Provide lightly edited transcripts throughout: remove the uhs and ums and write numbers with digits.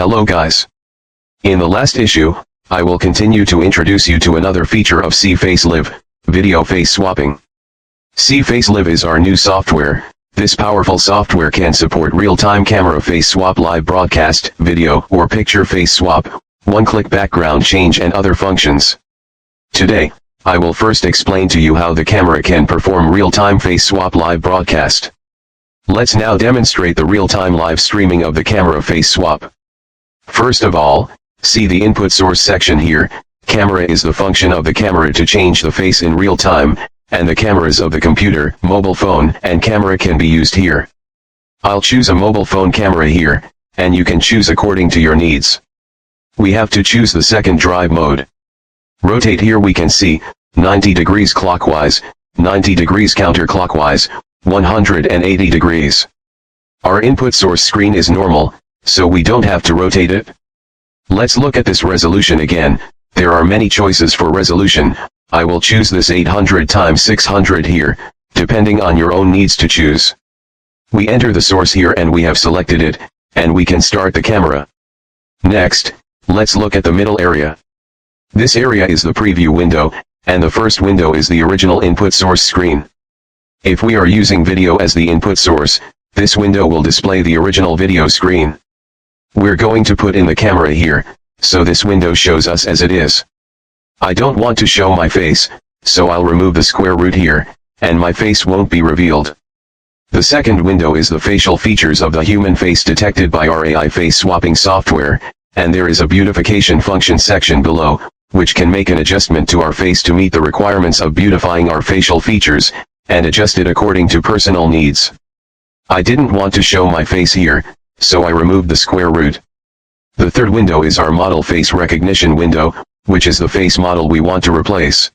Hello guys. In the last issue, I will continue to introduce you to another feature of CFaceLIVE, video face swapping. CFaceLIVE is our new software. This powerful software can support real-time camera face swap, live broadcast, video or picture face swap, one-click background change and other functions. Today, I will first explain to you how the camera can perform real-time face swap live broadcast. Let's now demonstrate the real-time live streaming of the camera face swap. First of all, see the input source section here. Camera is the function of the camera to change the face in real time, and the cameras of the computer, mobile phone, and camera can be used here. I'll choose a mobile phone camera here, and you can choose according to your needs. We have to choose the second drive mode. Rotate here we can see, 90 degrees clockwise, 90 degrees counterclockwise, 180 degrees. Our input source screen is normal, so we don't have to rotate it. Let's look at this resolution again. There are many choices for resolution. I will choose this 800 x 600 here, depending on your own needs to choose. We enter the source here and we have selected it, and we can start the camera. Next, let's look at the middle area. This area is the preview window, and the first window is the original input source screen. If we are using video as the input source, this window will display the original video screen. We're going to put in the camera here, so this window shows us as it is. I don't want to show my face, so I'll remove the square root here, and my face won't be revealed. The second window is the facial features of the human face detected by our AI face swapping software, and there is a beautification function section below, which can make an adjustment to our face to meet the requirements of beautifying our facial features, and adjust it according to personal needs. I didn't want to show my face here, so I removed the square root. The third window is our model face recognition window, which is the face model we want to replace.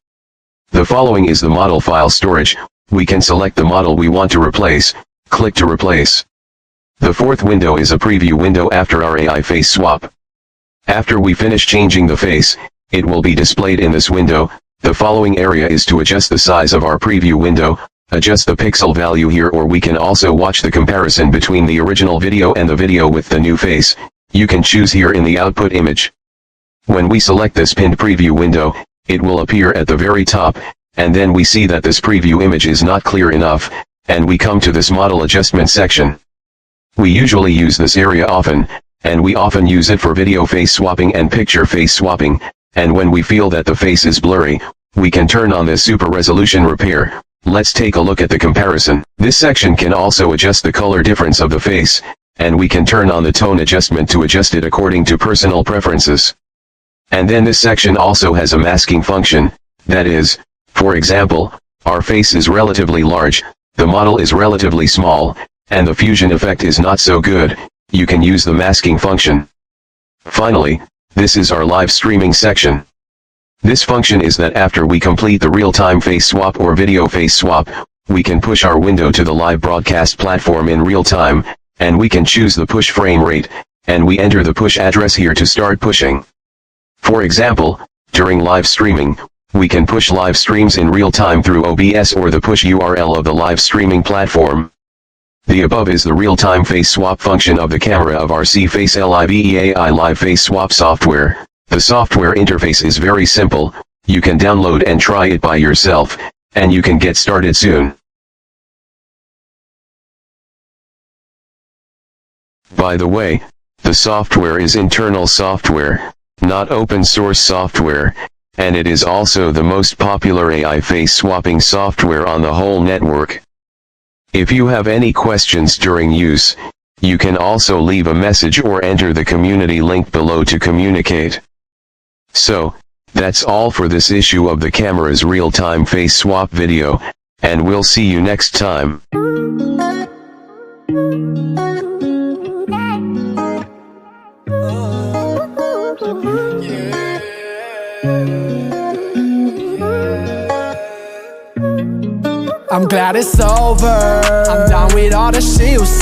The following is the model file storage. We can select the model we want to replace, click to replace. The fourth window is a preview window after our AI face swap. After we finish changing the face, it will be displayed in this window. The following area is to adjust the size of our preview window. Adjust the pixel value here, or we can also watch the comparison between the original video and the video with the new face. You can choose here in the output image. When we select this pinned preview window, it will appear at the very top, and then we see that this preview image is not clear enough, and we come to this model adjustment section. We usually use this area often, and we often use it for video face swapping and picture face swapping, and when we feel that the face is blurry, we can turn on this super resolution repair. Let's take a look at the comparison. This section can also adjust the color difference of the face, and we can turn on the tone adjustment to adjust it according to personal preferences. And then this section also has a masking function, that is, for example, our face is relatively large, the model is relatively small, and the fusion effect is not so good. You can use the masking function. Finally, this is our live streaming section. This function is that after we complete the real-time face swap or video face swap, we can push our window to the live broadcast platform in real time, and we can choose the push frame rate, and we enter the push address here to start pushing. For example, during live streaming, we can push live streams in real time through OBS or the push URL of the live streaming platform. The above is the real-time face swap function of the camera of our CFaceLIVE AI live face swap software. The software interface is very simple. You can download and try it by yourself, and you can get started soon. By the way, the software is internal software, not open source software, and it is also the most popular AI face swapping software on the whole network. If you have any questions during use, you can also leave a message or enter the community link below to communicate. So, that's all for this issue of the camera's real-time face swap video, and we'll see you next time. I'm glad it's over. I'm done with all the shit you said.